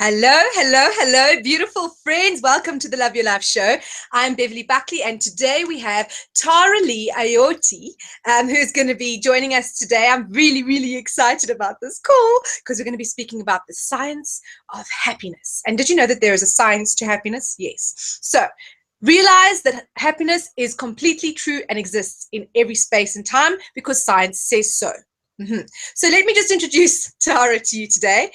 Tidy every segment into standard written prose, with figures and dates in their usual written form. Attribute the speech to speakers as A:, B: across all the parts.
A: Hello, hello, hello, beautiful friends. Welcome to the Love Your Life show. I'm Beverley Buckley, and today we have Lee Ayotte, who's going to be joining us today. I'm really, really excited about this call because we're going to be speaking about the science of happiness. And did you know that there is a science to happiness? Yes. So realize that happiness is completely true and exists in every space and time because science says so. So let me just introduce Tara to you today.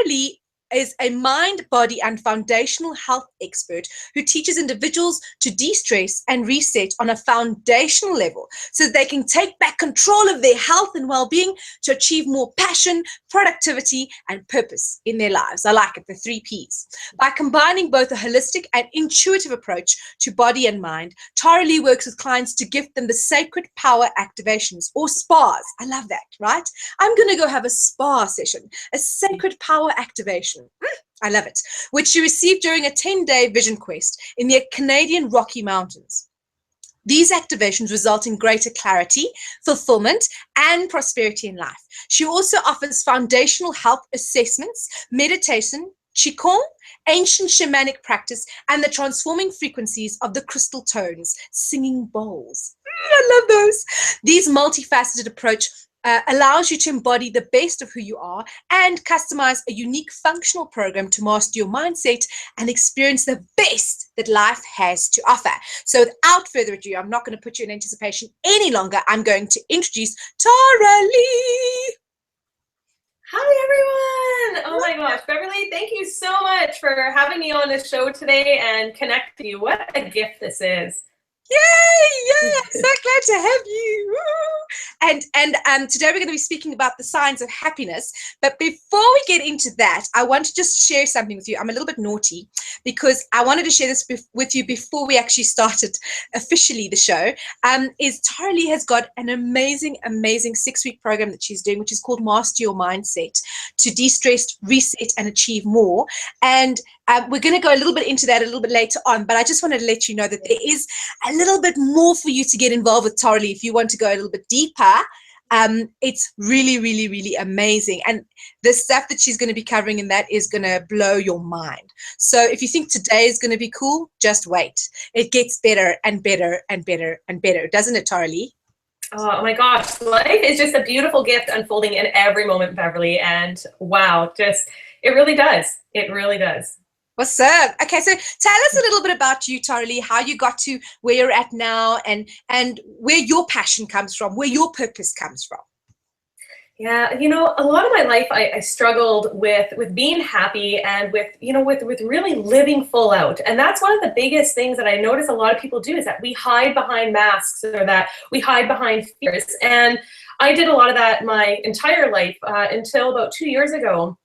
A: Lee is a mind, body, and foundational health expert who teaches individuals to de-stress and reset on a foundational level so that they can take back control of their health and well-being to achieve more passion, productivity, and purpose in their lives. I like it, the 3 Ps. By combining both a holistic and intuitive approach to body and mind, Tara Lee works with clients to gift them the sacred power activations, or spas. I love that, right? I'm going to go have a spa session, a sacred power activation. I love it, which she received during a 10-day vision quest in the Canadian Rocky Mountains. These activations result in greater clarity, fulfillment, and prosperity in life. She also offers foundational health assessments, meditation, qigong, ancient shamanic practice, and the transforming frequencies of the crystal tones, singing bowls. I love those. These multifaceted approach allows you to embody the best of who you are and customize a unique functional program to master your mindset and experience the best that life has to offer. So without further ado, I'm not going to put you in anticipation any longer. I'm going to introduce Tara Lee.
B: Hi, everyone. Oh my gosh, Beverly, thank you so much for having me on this show today and connecting you. What a gift this is.
A: Yay! I'm so glad to have you. And today we're going to be speaking about the science of happiness. But before we get into that, I want to just share something with you. I'm a little bit naughty because I wanted to share this with you before we actually started officially the show. Tara Lee has got an amazing 6-week program that she's doing, which is called Master Your Mindset, to de-stress, reset, and achieve more. And we're going to go a little bit into that a little bit later on, but I just wanted to let you know that there is a little bit more for you to get involved with Tara Lee if you want to go a little bit deeper. It's really, really, really amazing. And the stuff that she's going to be covering in that is going to blow your mind. So if you think today is going to be cool, just wait. It gets better and better and better and better, doesn't it, Tara Lee?
B: Oh my gosh, life is just a beautiful gift unfolding in every moment, Beverly. And wow, it really does. It really does.
A: What's up? Okay, so tell us a little bit about you, Tara Lee, how you got to where you're at now and where your passion comes from, where your purpose comes from.
B: Yeah, a lot of my life I struggled with being happy and with really living full out. And that's one of the biggest things that I notice a lot of people do is that we hide behind masks or that we hide behind fears. And I did a lot of that my entire life until about 2 years ago.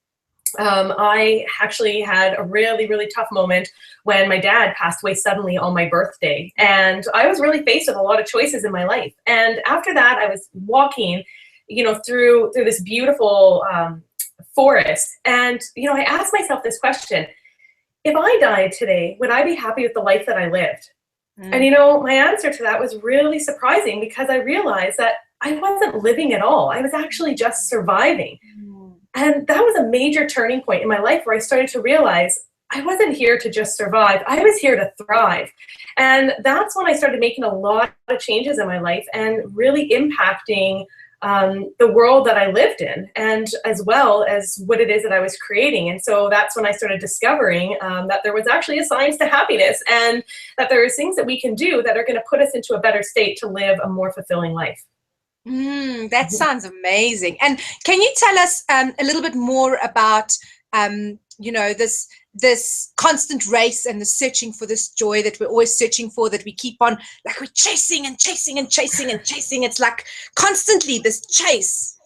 B: I actually had a really, really tough moment when my dad passed away suddenly on my birthday. And I was really faced with a lot of choices in my life. And after that, I was walking through this beautiful forest. And, I asked myself this question: if I died today, would I be happy with the life that I lived? And, my answer to that was really surprising because I realized that I wasn't living at all. I was actually just surviving. And that was a major turning point in my life where I started to realize I wasn't here to just survive. I was here to thrive. And that's when I started making a lot of changes in my life and really impacting the world that I lived in, and as well as what it is that I was creating. And so that's when I started discovering that there was actually a science to happiness and that there are things that we can do that are going to put us into a better state to live a more fulfilling life.
A: That sounds amazing. And can you tell us a little bit more about, this constant race and the searching for this joy that we're always searching for, that we keep on, like we're chasing and chasing and chasing and chasing. It's like constantly this chase.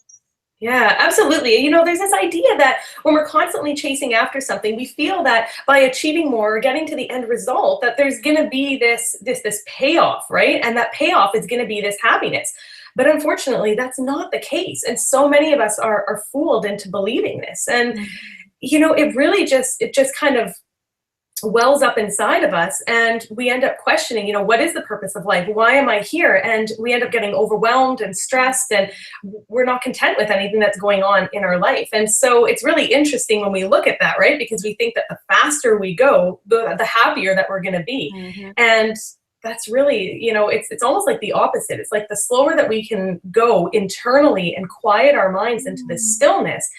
B: Yeah, absolutely. There's this idea that when we're constantly chasing after something, we feel that by achieving more or getting to the end result, that there's going to be this payoff, right? And that payoff is going to be this happiness. But unfortunately, that's not the case. And so many of us are fooled into believing this. And, it really just kind of wells up inside of us, and we end up questioning, what is the purpose of life? Why am I here? And we end up getting overwhelmed and stressed, and we're not content with anything that's going on in our life. And so it's really interesting when we look at that, right? Because we think that the faster we go, the happier that we're going to be.
A: Mm-hmm.
B: And that's really, it's almost like the opposite. It's like the slower that we can go internally and quiet our minds into this stillness,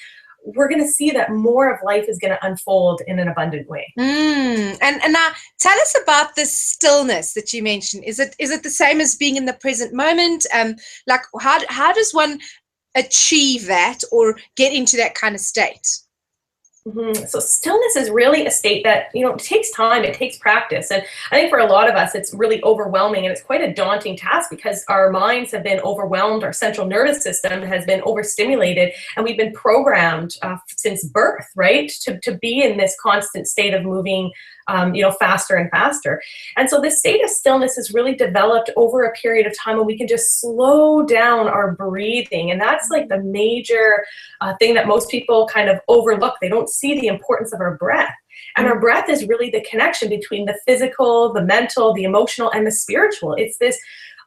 B: we're going to see that more of life is going to unfold in an abundant way.
A: And now tell us about this stillness that you mentioned. Is it the same as being in the present moment? Like how does one achieve that or get into that kind of state?
B: Mm-hmm. So stillness is really a state that, it takes time, it takes practice. And I think for a lot of us, it's really overwhelming, and it's quite a daunting task because our minds have been overwhelmed, our central nervous system has been overstimulated, and we've been programmed since birth, right, to be in this constant state of moving faster and faster. And so this state of stillness is really developed over a period of time when we can just slow down our breathing. And that's like the major thing that most people kind of overlook. They don't see the importance of our breath. And our breath is really the connection between the physical, the mental, the emotional, and the spiritual. It's this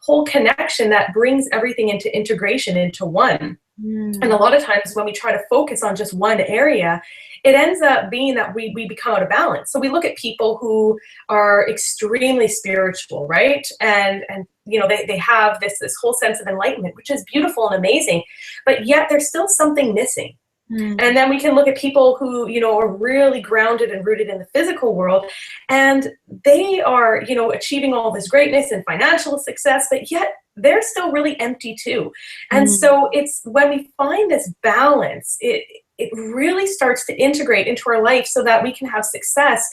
B: whole connection that brings everything into integration into one. And a lot of times when we try to focus on just one area, it ends up being that we become out of balance. So we look at people who are extremely spiritual, right? And they have this whole sense of enlightenment, which is beautiful and amazing, but yet there's still something missing. And then we can look at people who, are really grounded and rooted in the physical world, and they are, achieving all this greatness and financial success, but yet they're still really empty too. And so it's when we find this balance, it really starts to integrate into our life so that we can have success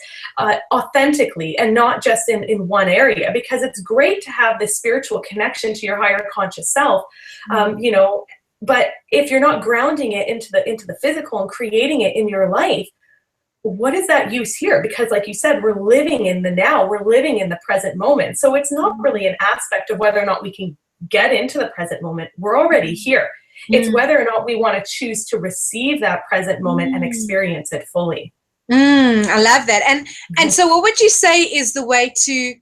B: authentically and not just in one area, because it's great to have this spiritual connection to your higher conscious self, but if you're not grounding it into the physical and creating it in your life, what is that use here? Because like you said, we're living in the now, we're living in the present moment. So it's not really an aspect of whether or not we can get into the present moment. We're already here. It's whether or not we want to choose to receive that present moment and experience it fully.
A: I love that. And so what would you say is the way to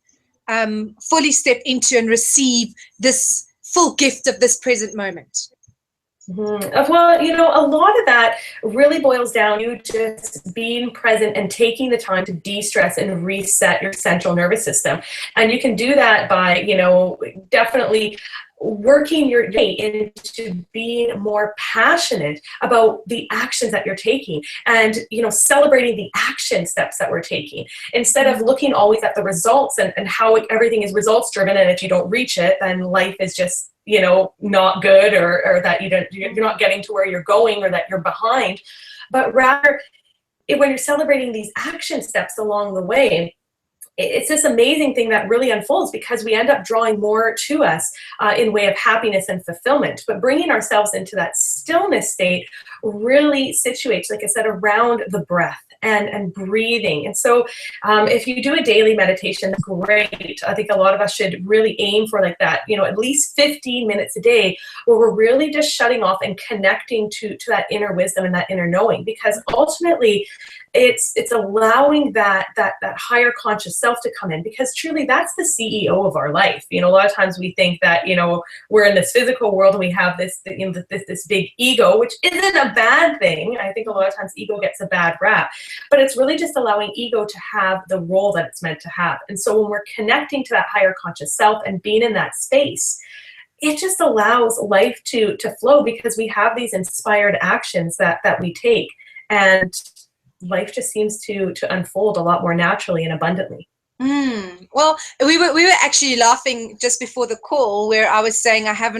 A: fully step into and receive this full gift of this present moment?
B: Well, a lot of that really boils down to just being present and taking the time to de-stress and reset your central nervous system. And you can do that by, definitely working your day into being more passionate about the actions that you're taking and, celebrating the action steps that we're taking instead of looking always at the results and how everything is results driven. And if you don't reach it, then life is just, not good or that you're not getting to where you're going or that you're behind. But rather, when you're celebrating these action steps along the way, it's this amazing thing that really unfolds because we end up drawing more to us in way of happiness and fulfillment. But bringing ourselves into that stillness state really situates, like I said, around the breath and breathing. And so if you do a daily meditation, that's great. I think a lot of us should really aim for like that, at least 15 minutes a day where we're really just shutting off and connecting to that inner wisdom and that inner knowing, because ultimately it's allowing that higher conscious self to come in, because truly that's the CEO of our life. A lot of times we think that, we're in this physical world and we have this big ego, which isn't a bad thing. I think a lot of times ego gets a bad rap, but it's really just allowing ego to have the role that it's meant to have. And so when we're connecting to that higher conscious self and being in that space, it just allows life to flow, because we have these inspired actions that we take, and life just seems to unfold a lot more naturally and abundantly.
A: Well, we were actually laughing just before the call where I was saying I have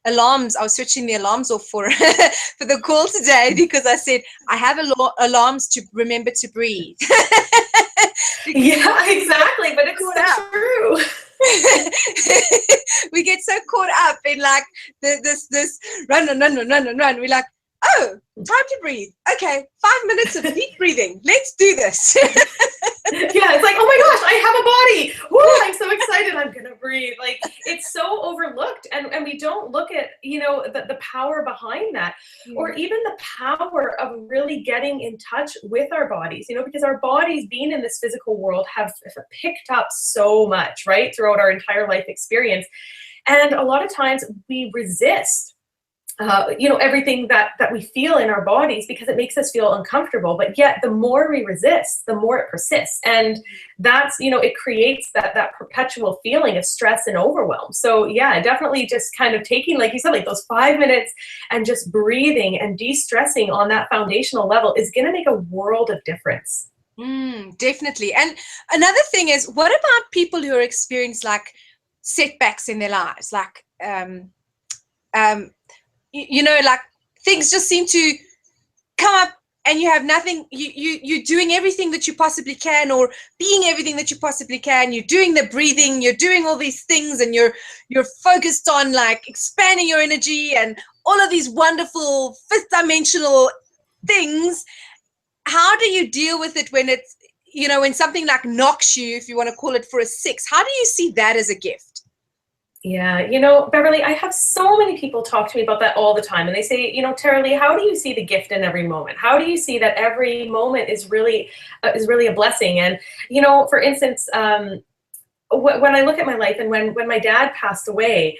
A: alarms. I was switching the alarms off for for the call today because I said I have alarms to remember to breathe.
B: Yeah, exactly. But it's so true.
A: We get so caught up in like this run. We're like, oh, time to breathe. Okay, 5 minutes of deep breathing. Let's do this.
B: Yeah, it's like, oh my gosh, I have a body. Woo, I'm so excited. I'm gonna breathe. Like, it's so overlooked, and we don't look at, you know, the power behind that, or even the power of really getting in touch with our bodies, you know, because our bodies, being in this physical world, have picked up so much, right, throughout our entire life experience. And a lot of times we resist you know, everything that we feel in our bodies, because it makes us feel uncomfortable. But yet the more we resist, the more it persists. And that's, you know, it creates that perpetual feeling of stress and overwhelm. So yeah, definitely just kind of taking, like you said, like those 5 minutes and just breathing and de-stressing on that foundational level is going to make a world of difference.
A: Definitely. And another thing is, what about people who are experiencing like setbacks in their lives? Like, you know, like things just seem to come up and you have nothing, you're doing everything that you possibly can, or being everything that you possibly can. You're doing the breathing, you're doing all these things, and you're focused on like expanding your energy and all of these wonderful fifth dimensional things. How do you deal with it when it's, you know, when something like knocks you, if you want to call it, for a 6? How do you see that as a gift?
B: Yeah, you know, Beverly, I have so many people talk to me about that all the time. And they say, you know, Tara Lee, how do you see the gift in every moment? How do you see that every moment is really a blessing? And, you know, for instance, when I look at my life, and when my dad passed away,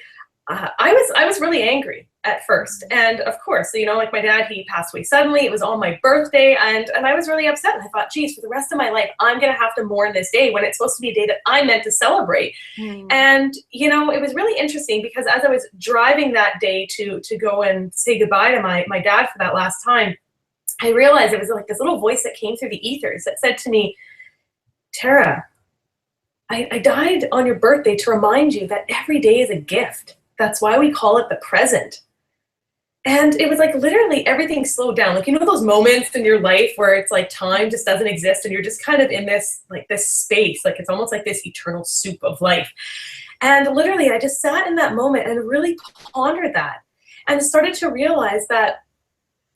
B: I was really angry at first. And of course, you know, like my dad, he passed away suddenly. It was on my birthday, and I was really upset. And I thought, geez, for the rest of my life, I'm going to have to mourn this day when it's supposed to be a day that I meant to celebrate. And, you know, it was really interesting, because as I was driving that day to go and say goodbye to my dad for that last time, I realized it was like this little voice that came through the ethers that said to me, Tara, I died on your birthday to remind you that every day is a gift. That's why we call it the present. And it was like literally everything slowed down. Like, you know, those moments in your life where it's like time just doesn't exist, and you're just kind of in this, like this space, like it's almost like this eternal soup of life. And literally I just sat in that moment and really pondered that, and started to realize that,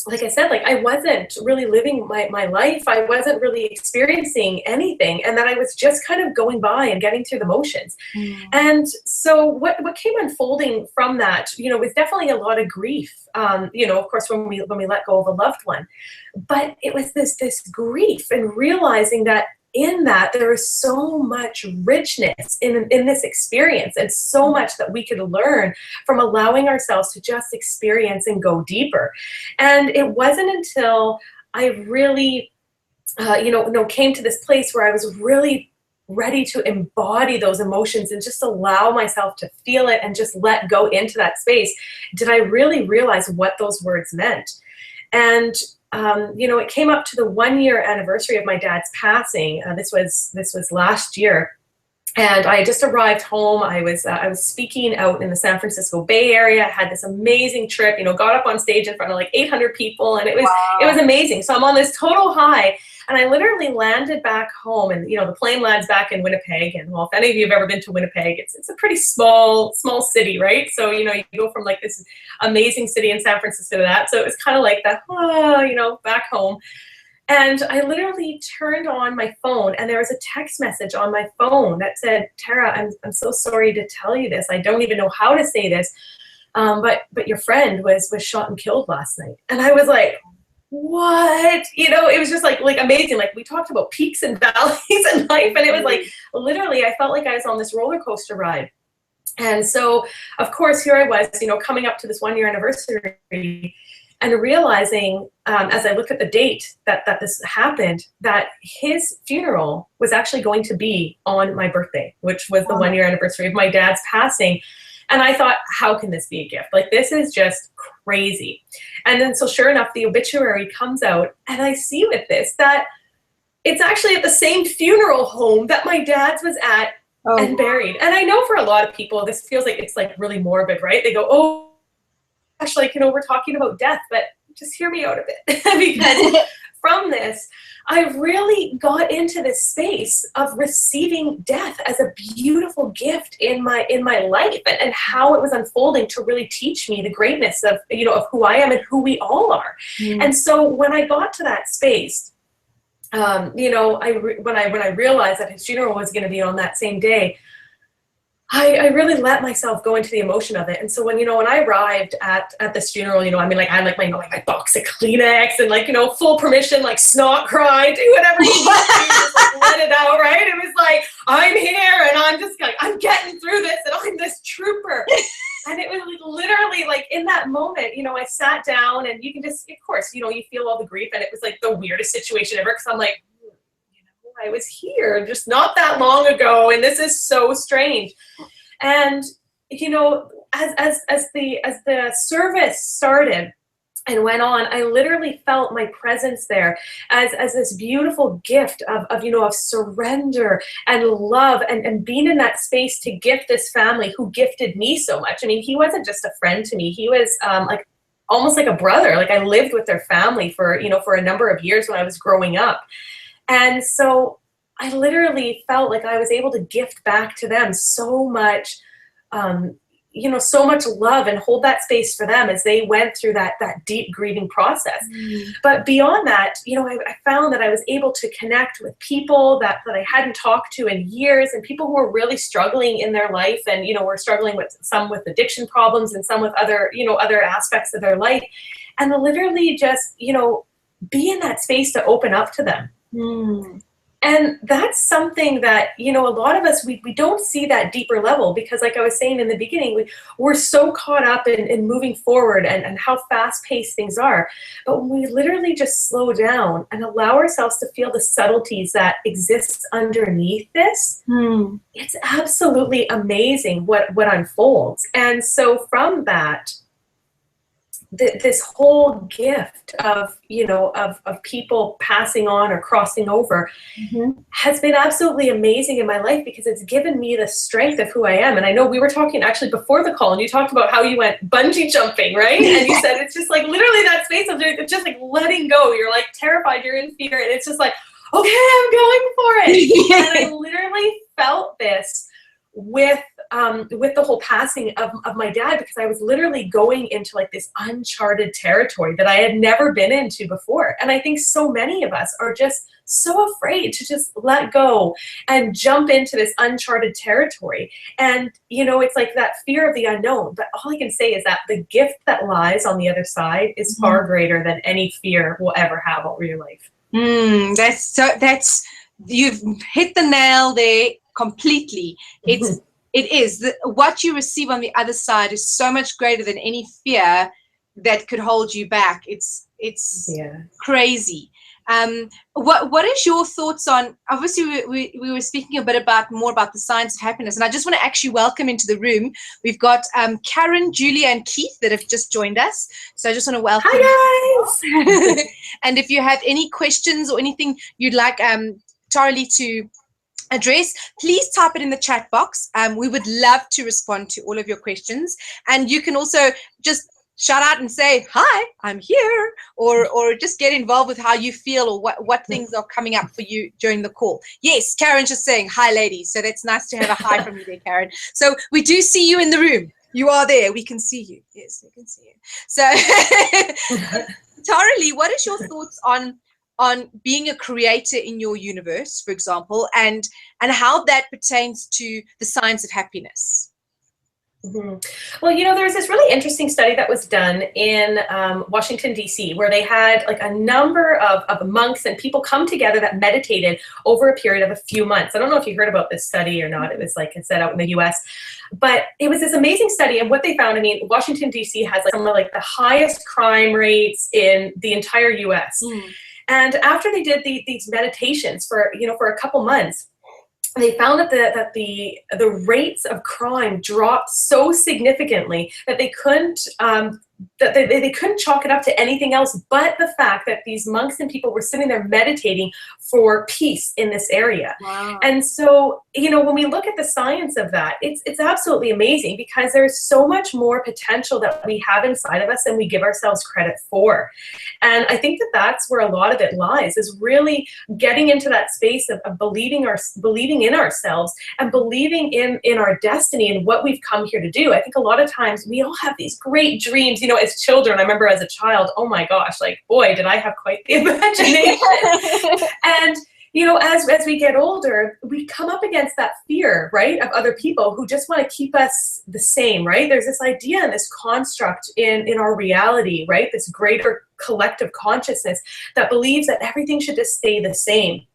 B: like I said, like I wasn't really living my life. I wasn't really experiencing anything, and that I was just kind of going by and getting through the motions. And so what came unfolding from that, you know, was definitely a lot of grief. You know, of course, when we let go of a loved one, but it was this grief, and realizing that in that there is so much richness in this experience, and so much that we could learn from allowing ourselves to just experience and go deeper. And it wasn't until I really you know, came to this place where I was really ready to embody those emotions and just allow myself to feel it and just let go into that space, did I really realize what those words meant. And you know, it came up to the 1-year anniversary of my dad's passing. This was last year, and I just arrived home. I was speaking out in the San Francisco Bay Area. I had this amazing trip. You know, got up on stage in front of like 800 people, and it was amazing. So I'm on this total high, and I literally landed back home. And you know, the plane lands back in Winnipeg. And well, if any of you have ever been to Winnipeg, it's a pretty small city, right? So you know, you go from like this amazing city in San Francisco to that. So it was kind of like that, you know, back home. And I literally turned on my phone, and there was a text message on my phone that said, Tara, I'm so sorry to tell you this. I don't even know how to say this, but your friend was shot and killed last night. And I was like, what? You know, it was just like amazing. Like, we talked about peaks and valleys in life, and it was like literally I felt like I was on this roller coaster ride. And so, of course, here I was, you know, coming up to this 1-year anniversary, and realizing, as I looked at the date that this happened, that his funeral was actually going to be on my birthday, which was the 1-year anniversary of my dad's passing. And I thought, how can this be a gift? Like, this is just crazy. And then, so sure enough, the obituary comes out, and I see with this that it's actually at the same funeral home that my dad's was at and buried. And I know for a lot of people, this feels like it's like really morbid, right? They go, oh, gosh, like, you know, we're talking about death, but just hear me out a bit. Because from this, I really got into this space of receiving death as a beautiful gift in my life, and how it was unfolding to really teach me the greatness of, you know, of who I am and who we all are. And so when I got to that space, you know, when I realized that his funeral was going to be on that same day, I really let myself go into the emotion of it. And so when, you know, when I arrived at this funeral, you know, I mean, like, I like my, you know, like my box of Kleenex and like, you know, full permission, like snot cry, do whatever you want to do, just like let it out, right? It was like, I'm here and I'm just like, I'm getting through this and I'm this trooper. And it was like literally like in that moment, you know, I sat down and you can just, of course, you know, you feel all the grief, and it was like the weirdest situation ever, because I'm like, I was here just not that long ago, and this is so strange. And you know, as the service started and went on, I literally felt my presence there as this beautiful gift of you know, of surrender and love, and being in that space to gift this family who gifted me so much. I mean, he wasn't just a friend to me, he was like almost like a brother. Like, I lived with their family for, you know, for a number of years when I was growing up. And so I literally felt like I was able to gift back to them so much, you know, so much love, and hold that space for them as they went through that deep grieving process. But beyond that, you know, I found that I was able to connect with people that I hadn't talked to in years, and people who were really struggling in their life, and, you know, were struggling with some with addiction problems and some with other, you know, other aspects of their life. And literally just, you know, be in that space to open up to them. And that's something that, you know, a lot of us, we don't see that deeper level, because like I was saying in the beginning, we're so caught up in moving forward and how fast paced things are. But when we literally just slow down and allow ourselves to feel the subtleties that exist underneath this, it's absolutely amazing what unfolds. And so from that, this whole gift of, you know, of people passing on or crossing over has been absolutely amazing in my life, because it's given me the strength of who I am. And I know we were talking actually before the call, and you talked about how you went bungee jumping, right? And you said it's just like literally that space of just like letting go. You're like terrified, you're in fear, and it's just like, okay, I'm going for it. And I literally felt this with the whole passing of my dad, because I was literally going into like this uncharted territory that I had never been into before. And I think so many of us are just so afraid to just let go and jump into this uncharted territory. And, you know, it's like that fear of the unknown. But all I can say is that the gift that lies on the other side is far greater than any fear will ever have over your life.
A: That's you've hit the nail there completely. It is what you receive on the other side is so much greater than any fear that could hold you back. It's crazy. What is your thoughts on, obviously we were speaking a bit more about the science of happiness, and I just want to actually welcome into the room, we've got Karen, Julia, and Keith that have just joined us. So I just want to welcome.
B: Hi guys.
A: And if you have any questions or anything you'd like Tara-Leigh to address, please type it in the chat box. We would love to respond to all of your questions, and you can also just shout out and say, hi, I'm here, or just get involved with how you feel, or what things are coming up for you during the call. Yes, Karen's just saying, hi ladies. So that's nice to have a hi from you there, Karen. So we do see you in the room. You are there. We can see you. Yes, we can see you. So Tara-Leigh, what is your thoughts on being a creator in your universe, for example, and how that pertains to the science of happiness?
B: Well, you know, there's this really interesting study that was done in Washington, D.C., where they had like a number of monks and people come together that meditated over a period of a few months. I don't know if you heard about this study or not. It was like it's set out in the U.S., but it was this amazing study. And what they found, I mean, Washington, D.C. has like some of like the highest crime rates in the entire U.S. And after they did these meditations for a couple months, they found that the rates of crime dropped so significantly that they couldn't they couldn't chalk it up to anything else but the fact that these monks and people were sitting there meditating for peace in this area.
A: Wow.
B: And so, you know, when we look at the science of that, it's absolutely amazing, because there's so much more potential that we have inside of us than we give ourselves credit for. And I think that that's where a lot of it lies, is really getting into that space of believing in ourselves and believing in our destiny and what we've come here to do. I think a lot of times we all have these great dreams, you know, as children. I remember as a child, oh my gosh, like, boy, did I have quite the imagination. as we get older, we come up against that fear, right, of other people who just want to keep us the same, right? There's this idea and this construct in our reality, right? This greater collective consciousness that believes that everything should just stay the same.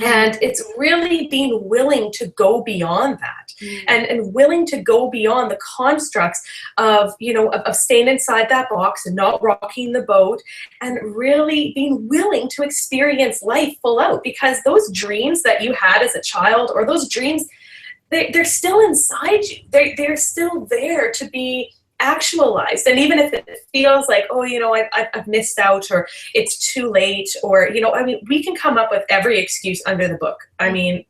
B: And it's really being willing to go beyond that, and willing to go beyond the constructs of, of staying inside that box and not rocking the boat, and really being willing to experience life full out, because those dreams that you had as a child, or those dreams, they're still inside you. They're still there to be actualized. And even if it feels like, oh, I've missed out, or it's too late, or, we can come up with every excuse under the book. I mean,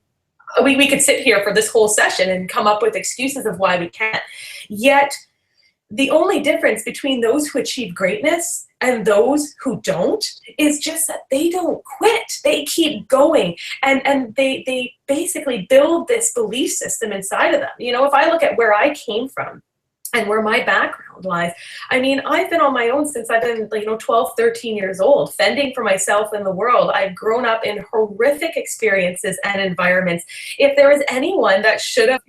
B: we could sit here for this whole session and come up with excuses of why we can't. Yet the only difference between those who achieve greatness and those who don't is just that they don't quit. They keep going, and they basically build this belief system inside of them. If I look at where I came from and where my background lies, I mean, I've been on my own since I've been 12, 13 years old, fending for myself in the world. I've grown up in horrific experiences and environments. If there was anyone that should have,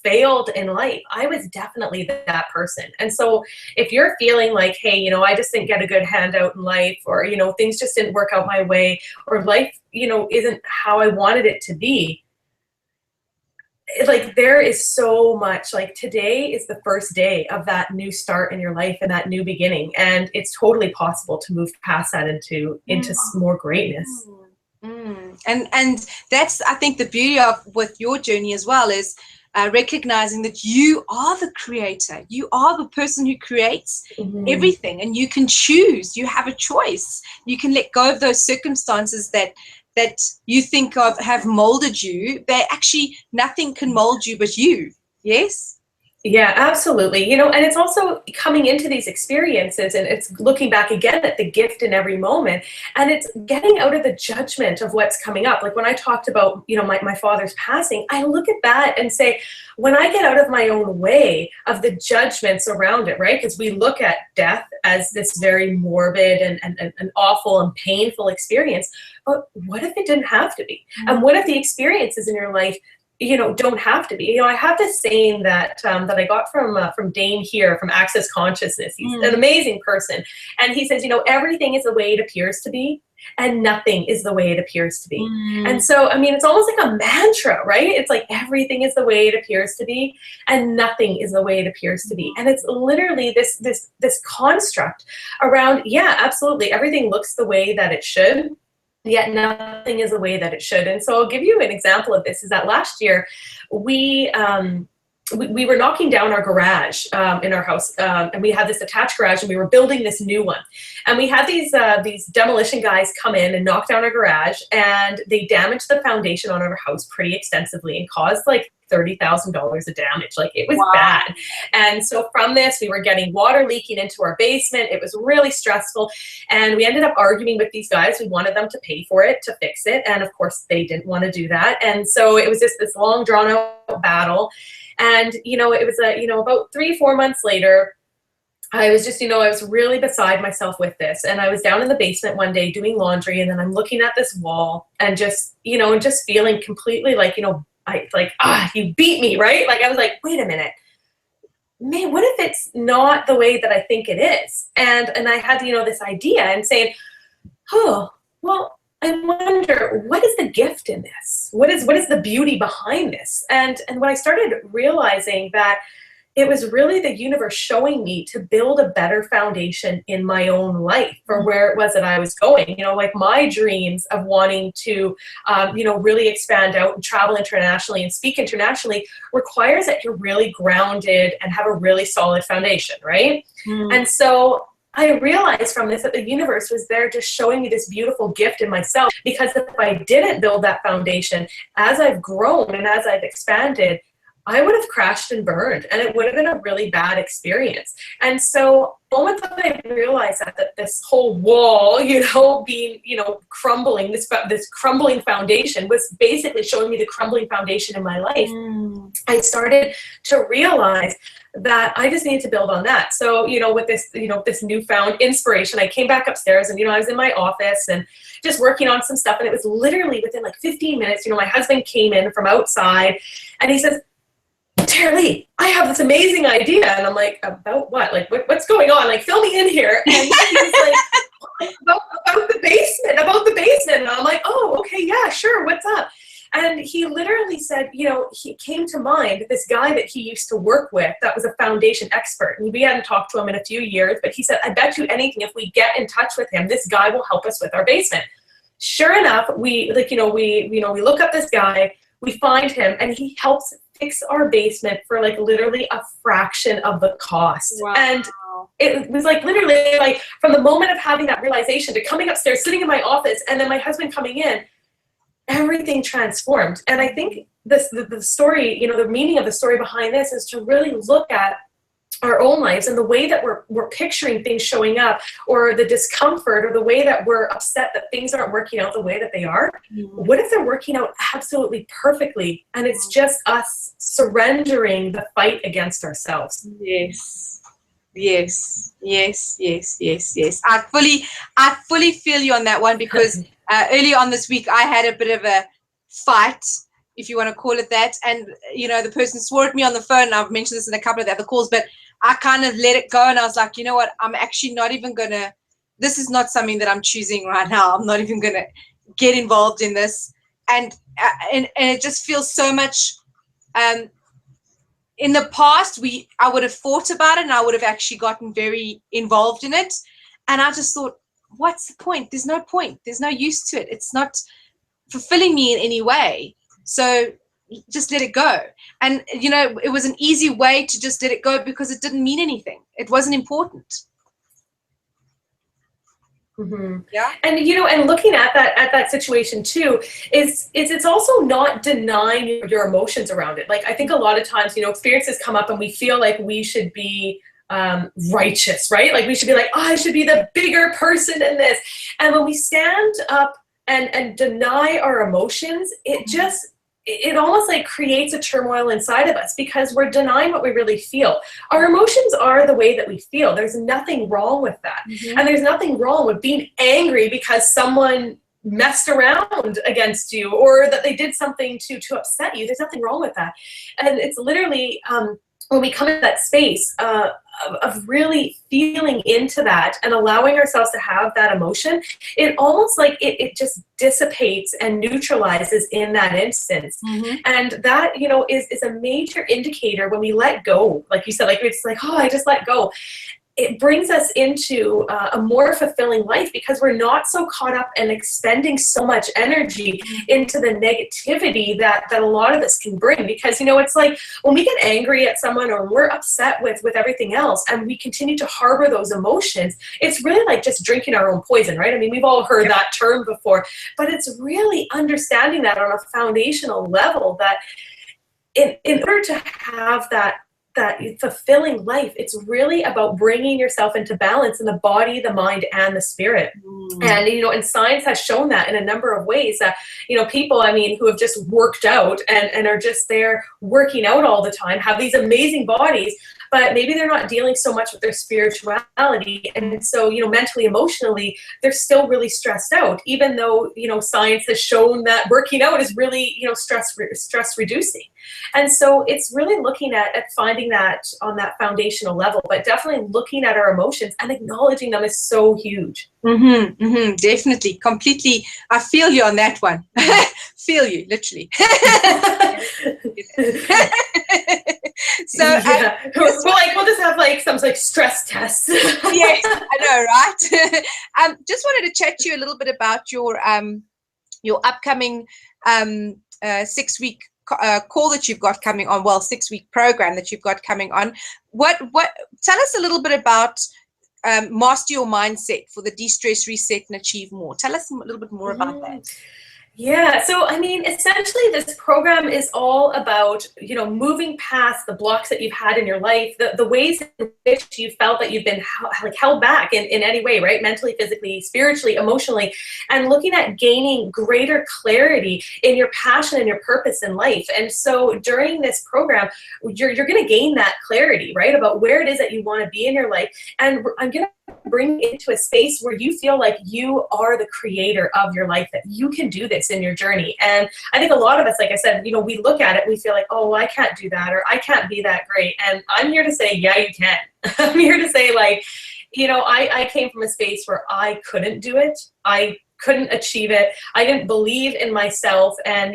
B: failed in life, I was definitely that person. And so if you're feeling like, hey, I just didn't get a good handout in life, or, things just didn't work out my way, or life, isn't how I wanted it to be, like, there is so much, like, today is the first day of that new start in your life and that new beginning, and it's totally possible to move past that into more greatness.
A: And that's, I think, the beauty of with your journey as well, is recognizing that you are the creator. You are the person who creates everything, and you can choose. You have a choice. You can let go of those circumstances that you think of have molded you. Nothing can mold you but you. Yes?
B: Yeah, absolutely. And it's also coming into these experiences, and it's looking back again at the gift in every moment, and it's getting out of the judgment of what's coming up. Like when I talked about, my father's passing, I look at that and say, when I get out of my own way of the judgments around it, right? Because we look at death as this very morbid and awful and painful experience. But what if it didn't have to be? And what if the experiences in your life don't have to be? I have this saying that I got from Dane here from Access Consciousness. He's an amazing person, and he says, everything is the way it appears to be, and nothing is the way it appears to be. And so, I mean, it's almost like a mantra, right? It's like everything is the way it appears to be, and nothing is the way it appears to be. And it's literally this construct around, yeah, absolutely, everything looks the way that it should, yet nothing is the way that it should. And so I'll give you an example of this, is that last year we were knocking down our garage in our house, and we had this attached garage, and we were building this new one. And we had these demolition guys come in and knock down our garage, and they damaged the foundation on our house pretty extensively and caused like $30,000 of damage. Like, it was bad. And so from this, we were getting water leaking into our basement. It was really stressful. And we ended up arguing with these guys. We wanted them to pay for it, to fix it. And of course, they didn't want to do that. And so it was just this long, drawn out battle. And, it was about 3-4 months later, I was just, I was really beside myself with this. And I was down in the basement one day doing laundry, and then I'm looking at this wall and just, just feeling completely like, you beat me, right? Like, I was like, wait a minute, man, what if it's not the way that I think it is? And I had, this idea and saying, oh, well, I wonder, what is the gift in this? What is the beauty behind this? And when I started realizing that it was really the universe showing me to build a better foundation in my own life for where it was that I was going. Like my dreams of wanting to, really expand out and travel internationally and speak internationally requires that you're really grounded and have a really solid foundation, right? And so I realized from this that the universe was there just showing me this beautiful gift in myself, because if I didn't build that foundation, as I've grown and as I've expanded, I would have crashed and burned, and it would have been a really bad experience. And so the moment that I realized that this whole wall, being, crumbling, this crumbling foundation was basically showing me the crumbling foundation in my life, I started to realize that I just needed to build on that. So, with this, this newfound inspiration, I came back upstairs and, I was in my office and just working on some stuff. And it was literally within like 15 minutes, my husband came in from outside and he says, Tara-Leigh, I have this amazing idea. And I'm like, about what? Like, what's going on? Like, fill me in here. And he's like, about the basement. And I'm like, oh, okay, yeah, sure. What's up? And he literally said, he came to mind this guy that he used to work with that was a foundation expert. And we hadn't talked to him in a few years, but he said, I bet you anything, if we get in touch with him, this guy will help us with our basement. Sure enough, we look up this guy, we find him, and he helps fix our basement for like literally a fraction of the cost.
A: Wow.
B: And it was like literally like from the moment of having that realization to coming upstairs, sitting in my office, and then my husband coming in, everything transformed. And I think the story, the meaning of the story behind this is to really look at our own lives and the way that we're picturing things showing up, or the discomfort, or the way that we're upset that things aren't working out the way that they are. What if they're working out absolutely perfectly, and it's just us surrendering the fight against ourselves?
A: Yes. I fully feel you on that one, because earlier on this week I had a bit of a fight, if you want to call it that, and the person swore at me on the phone. And I've mentioned this in a couple of the other calls, but I kind of let it go, and I was like, you know what, I'm actually not even gonna, this is not something that I'm choosing right now. I'm not even gonna get involved in this. And it just feels so much, in the past I would have thought about it, and I would have actually gotten very involved in it, and I just thought, what's the point? There's no point, there's no use to it, it's not fulfilling me in any way, so just let it go. And it was an easy way to just let it go, because it didn't mean anything, it wasn't important. Yeah. And
B: and looking at that situation too is it's also not denying your emotions around it. Like, I think a lot of times experiences come up and we feel like we should be righteous, right? Like we should be like, oh, I should be the bigger person in this. And when we stand up and deny our emotions, it almost like creates a turmoil inside of us, because we're denying what we really feel. Our emotions are the way that we feel. There's nothing wrong with that. And there's nothing wrong with being angry because someone messed around against you, or that they did something to upset you. There's nothing wrong with that. And it's literally when we come in that space of really feeling into that and allowing ourselves to have that emotion, it almost like it just dissipates and neutralizes in that instance. And that, is a major indicator when we let go. Like you said, like it's like, oh, I just let go. It brings us into a more fulfilling life, because we're not so caught up and expending so much energy into the negativity that a lot of this can bring. Because, it's like when we get angry at someone, or we're upset with everything else, and we continue to harbor those emotions, it's really like just drinking our own poison, right? I mean, we've all heard that term before, but it's really understanding that on a foundational level, that in order to have that fulfilling life, it's really about bringing yourself into balance in the body, the mind, and the spirit. And and science has shown that in a number of ways, that people, who have just worked out and are just there working out all the time, have these amazing bodies, but maybe they're not dealing so much with their spirituality, and so mentally, emotionally, they're still really stressed out, even though science has shown that working out is really stress reducing. And so it's really looking at finding that on that foundational level, but definitely looking at our emotions and acknowledging them is so huge.
A: Definitely, completely. I feel you on that one. Feel you, literally. So
B: yeah. We'll just have some stress tests.
A: Yes, I know, right? Just wanted to chat to you a little bit about your upcoming 6-week call that you've got coming on. Well, 6-week program that you've got coming on. What? Tell us a little bit about Master Your Mindset for the De-Stress, Reset, and Achieve More. Tell us a little bit more about that.
B: Yeah, so I mean, essentially, this program is all about, moving past the blocks that you've had in your life, the ways in which you felt that you've been like held back in any way, right? Mentally, physically, spiritually, emotionally, and looking at gaining greater clarity in your passion and your purpose in life. And so during this program, you're going to gain that clarity, right, about where it is that you want to be in your life. And I'm going to bring you into a space where you feel like you are the creator of your life, that you can do this in your journey. And I think a lot of us, like I said, we look at it, we feel like, oh, well, I can't do that, or I can't be that great. And I'm here to say, yeah, you can. I'm here to say, like, I came from a space where I couldn't do it. I couldn't achieve it. I didn't believe in myself. And,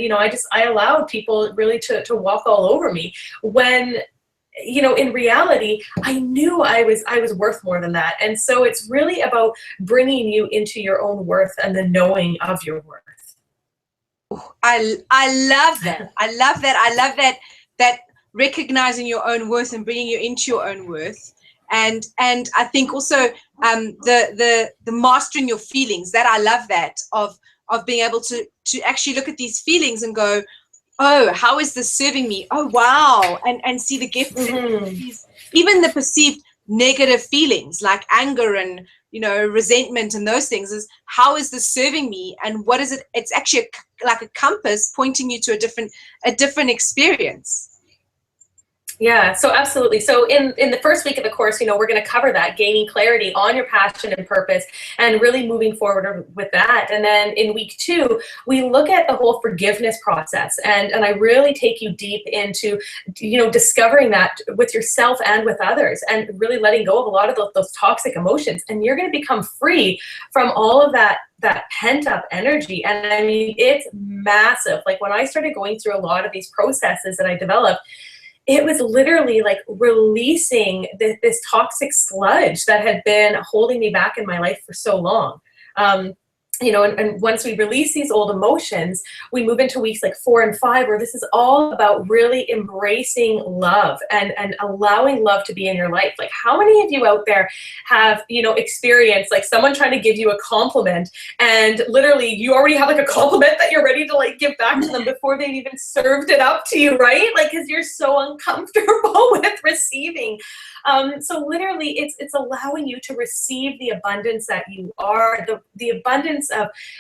B: I allowed people really to walk all over me when, in reality, I knew I was worth more than that. And so it's really about bringing you into your own worth and the knowing of your worth.
A: I love that. I love that. I love that recognizing your own worth and bringing you into your own worth. And I think also the mastering your feelings, that I love that of being able to actually look at these feelings and go, oh, how is this serving me? Oh, wow. And see the gifts, even the perceived negative feelings like anger and, resentment and those things, is how is this serving me? And what is it? It's actually like a compass pointing you to a different experience.
B: Yeah, so absolutely. So in the first week of the course, we're going to cover that, gaining clarity on your passion and purpose, and really moving forward with that. And then in week 2, we look at the whole forgiveness process, and I really take you deep into, discovering that with yourself and with others, and really letting go of a lot of those toxic emotions. And you're going to become free from all of that pent up energy. And I mean, it's massive. Like when I started going through a lot of these processes that I developed, it was literally like releasing this toxic sludge that had been holding me back in my life for so long. And once we release these old emotions, we move into weeks like 4 and 5, where this is all about really embracing love and allowing love to be in your life. Like, how many of you out there have, experienced like someone trying to give you a compliment, and literally you already have like a compliment that you're ready to like give back to them before they've even served it up to you, right? Like, because you're so uncomfortable with receiving. So literally it's allowing you to receive the abundance that you are, the abundance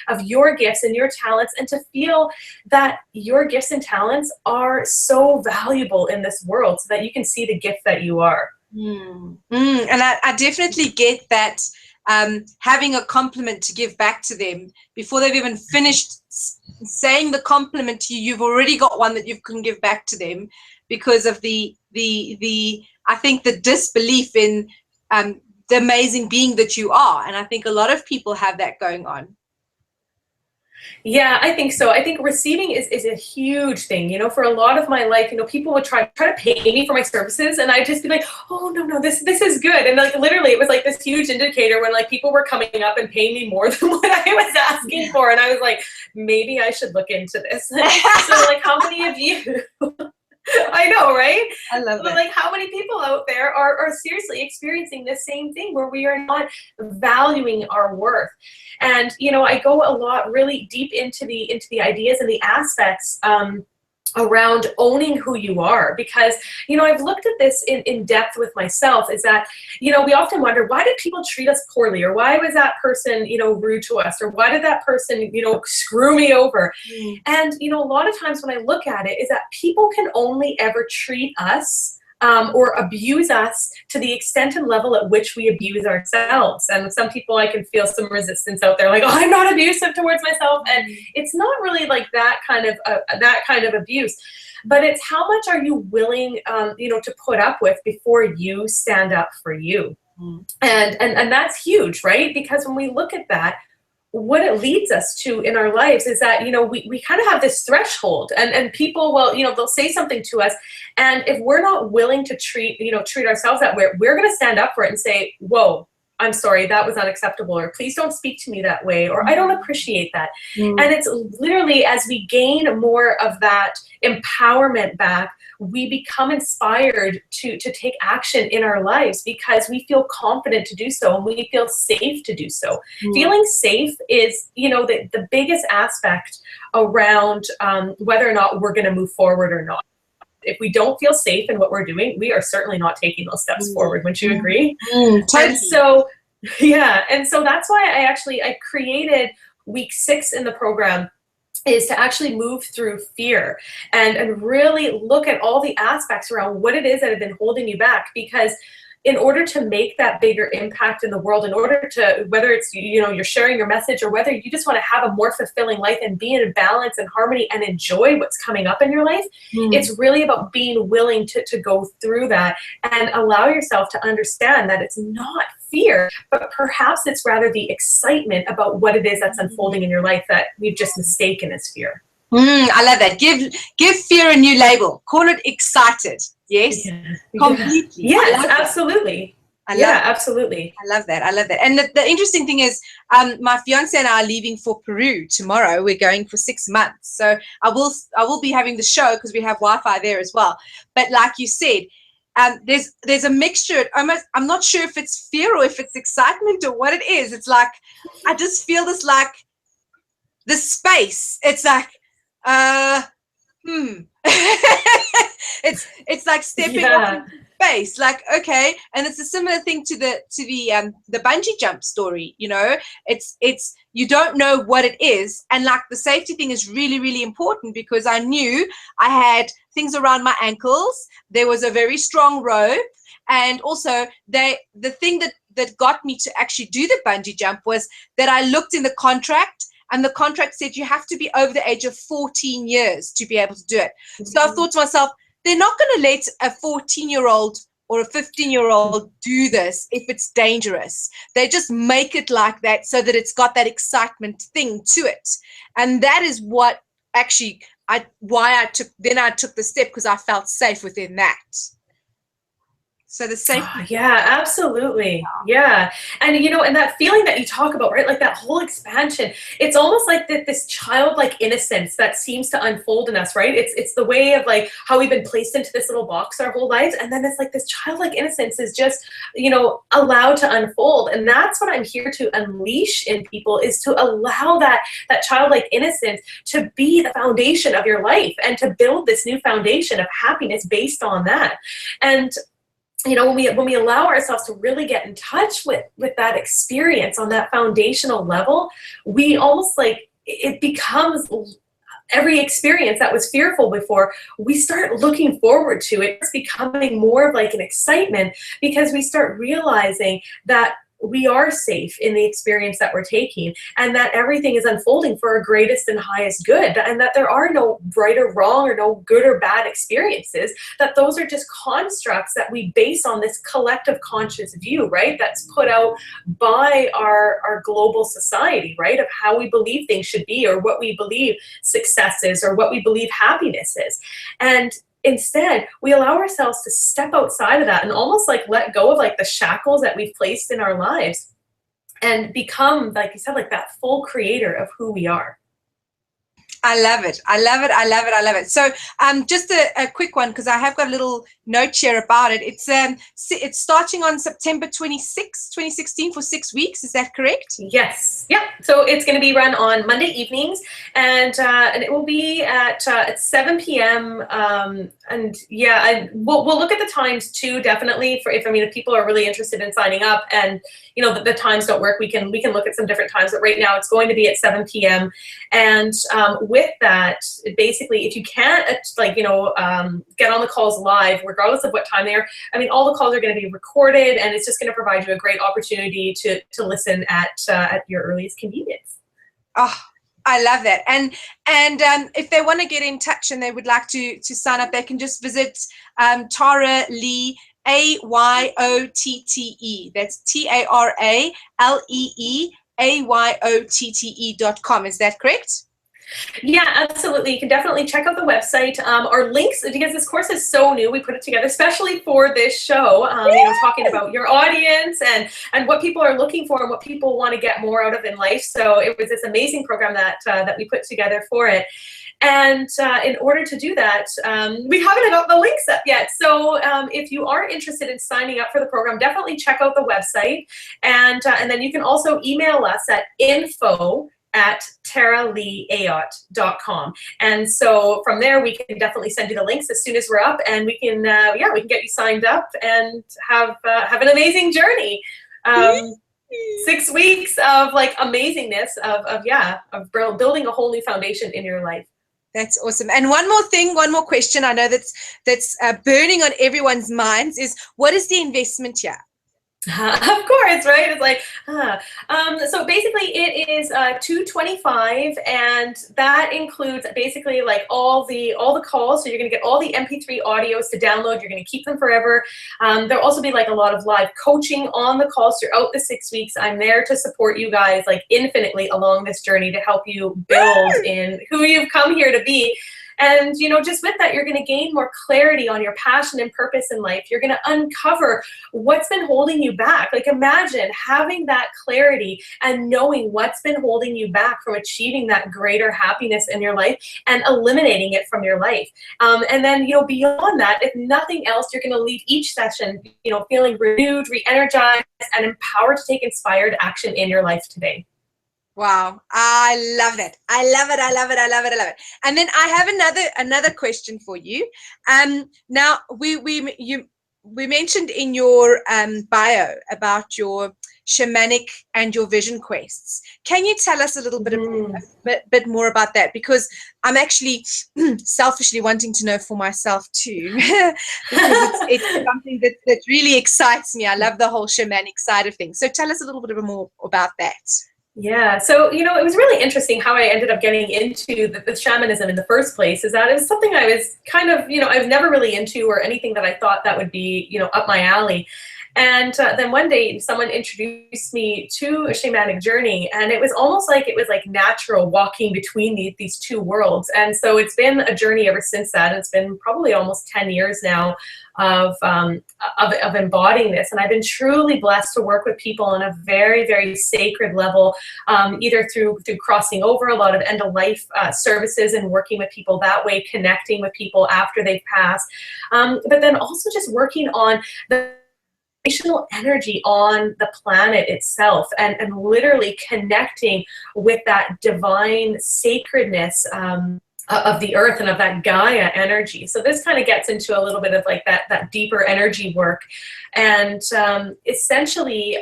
B: of your gifts and your talents, and to feel that your gifts and talents are so valuable in this world, so that you can see the gift that you are.
A: And I definitely get that, having a compliment to give back to them before they've even finished saying the compliment to you, you've already got one that you can give back to them, because of the I think the disbelief in the amazing being that you are. And I think a lot of people have that going on.
B: Yeah, I think so. I think receiving is a huge thing. For a lot of my life, people would try to pay me for my services, and I'd just be like, oh, no, this is good. And like literally it was like this huge indicator when like people were coming up and paying me more than what I was asking for. And I was like, maybe I should look into this. So like, how many of you I know, right?
A: I love it.
B: Like, how many people out there are seriously experiencing the same thing, where we are not valuing our worth? And I go a lot really deep into the ideas and the aspects around owning who you are, because I've looked at this in depth with myself, is that we often wonder, why did people treat us poorly, or why was that person rude to us, or why did that person screw me over? And a lot of times when I look at it, is that people can only ever treat us or abuse us to the extent and level at which we abuse ourselves. And some people, I can feel some resistance out there, like, oh, I'm not abusive towards myself. And it's not really like that kind of abuse, but it's how much are you willing, to put up with before you stand up for you. And that's huge, right? Because when we look at that, what it leads us to in our lives is that, we kind of have this threshold, and people will, they'll say something to us. And if we're not willing to treat ourselves that way, we're going to stand up for it and say, whoa, I'm sorry, that was unacceptable, or please don't speak to me that way, or I don't appreciate that. And it's literally, as we gain more of that empowerment back, we become inspired to take action in our lives because we feel confident to do so and we feel safe to do so. Feeling safe is, you know, the biggest aspect around whether or not we're going to move forward or not. If we don't feel safe in what we're doing, we are certainly not taking those steps forward. Wouldn't you agree?
A: Totally.
B: And so, yeah. And so that's why I created week 6 in the program, is to actually move through fear and really look at all the aspects around what it is that have been holding you back. Because in order to make that bigger impact in the world, in order to, whether it's, you know, you're sharing your message or whether you just want to have a more fulfilling life and be in balance and harmony and enjoy what's coming up in your life, it's really about being willing to go through that and allow yourself to understand that it's not fear, but perhaps it's rather the excitement about what it is that's unfolding in your life that we've just mistaken as fear.
A: I love that. Give fear a new label. Call it excited. Yes, completely.
B: Yes, absolutely. Absolutely.
A: I love that. I love that. And the interesting thing is, my fiance and I are leaving for Peru tomorrow. We're going for 6 months, so I will be having the show because we have Wi-Fi there as well. But like you said, there's a mixture. Almost, I'm not sure if it's fear or if it's excitement or what it is. It's like I just feel this, like the space. It's like it's like stepping off into space, like, okay. And it's a similar thing to the bungee jump story, you know. It's you don't know what it is, and like the safety thing is really, really important, because I knew I had things around my ankles, there was a very strong rope, and also the thing that got me to actually do the bungee jump was that I looked in the contract, and the contract said you have to be over the age of 14 years to be able to do it. So I thought to myself, they're not going to let a 14-year-old or a 15-year-old do this if it's dangerous. They just make it like that so that it's got that excitement thing to it. And that is what actually I took the step, because I felt safe within that. So the safety.
B: Yeah, absolutely. Yeah. And, you know, and that feeling that you talk about, right? Like that whole expansion, it's almost like this childlike innocence that seems to unfold in us, right? It's the way of like how we've been placed into this little box our whole lives. And then it's like this childlike innocence is just, you know, allowed to unfold. And that's what I'm here to unleash in people, is to allow that childlike innocence to be the foundation of your life and to build this new foundation of happiness based on that. And you know, when we allow ourselves to really get in touch with that experience on that foundational level, we almost like, it becomes every experience that was fearful before, we start looking forward to it. It's becoming more of like an excitement, because we start realizing that we are safe in the experience that we're taking, and that everything is unfolding for our greatest and highest good, and that there are no right or wrong or no good or bad experiences, that those are just constructs that we base on this collective conscious view, right? That's put out by our global society, right? Of how we believe things should be, or what we believe success is, or what we believe happiness is. And instead, we allow ourselves to step outside of that and almost like let go of like the shackles that we've placed in our lives and become, like you said, like that full creator of who we are.
A: I love it. I love it. I love it. I love it. So just a quick one, because I have got a little note here about it. It's starting on September 26, 2016 for 6 weeks. Is that correct?
B: Yes. Yep. So it's going to be run on Monday evenings, and it will be at 7 p.m. And yeah, we'll look at the times too, definitely, if people are really interested in signing up, and you know the times don't work, we can look at some different times, but right now it's going to be at 7 p.m. And with that, basically, if you can't get on the calls live, regardless of what time they are, I mean, all the calls are going to be recorded, and it's just going to provide you a great opportunity to listen at your earliest convenience.
A: Oh, I love that. And if they want to get in touch and they would like to sign up, they can just visit Tara Lee, Ayotte. That's TARALEE AYOTTE.com. Is that correct?
B: Yeah, absolutely. You can definitely check out the website. Our links, because this course is so new, we put it together especially for this show, talking about your audience and what people are looking for and what people want to get more out of in life. So it was this amazing program that we put together for it. And in order to do that, we haven't got the links up yet. So if you are interested in signing up for the program, definitely check out the website. And then you can also email us at info@taraleeayotte.com. And so from there, we can definitely send you the links as soon as we're up, and we can get you signed up and have an amazing journey. 6 weeks of like amazingness of building a whole new foundation in your life.
A: That's awesome. And one more question I know that's burning on everyone's minds is, what is the investment here?
B: Of course, right? It's like, so basically it is $225, and that includes basically like all the calls. So you're gonna get all the MP3 audios to download. You're gonna keep them forever. There'll also be like a lot of live coaching on the calls throughout the 6 weeks. I'm there to support you guys like infinitely along this journey to help you build in who you've come here to be. And, just with that, you're going to gain more clarity on your passion and purpose in life. You're going to uncover what's been holding you back. Like, imagine having that clarity and knowing what's been holding you back from achieving that greater happiness in your life and eliminating it from your life. And then, beyond that, if nothing else, you're going to leave each session, feeling renewed, re-energized, and empowered to take inspired action in your life today.
A: Wow, I love it. I love it. I love it. I love it. I love it. And then I have another question for you. Now we mentioned in your bio about your shamanic and your vision quests. Can you tell us a little bit more about that? Because I'm actually selfishly wanting to know for myself too, because it's something that really excites me. I love the whole shamanic side of things. So tell us a little bit more about that.
B: Yeah, so it was really interesting how I ended up getting into the shamanism in the first place. Is that it was something I was kind of I was never really into, or anything that I thought that would be up my alley. And then one day someone introduced me to a shamanic journey, and it was almost like it was like natural walking between these two worlds. And so it's been a journey ever since that. It's been probably almost 10 years now of embodying this. And I've been truly blessed to work with people on a very, very sacred level, either through crossing over a lot of end-of-life services and working with people that way, connecting with people after they've passed, but then also just working on the energy on the planet itself, and literally connecting with that divine sacredness of the earth and of that Gaia energy. So this kind of gets into a little bit of like that deeper energy work. And essentially,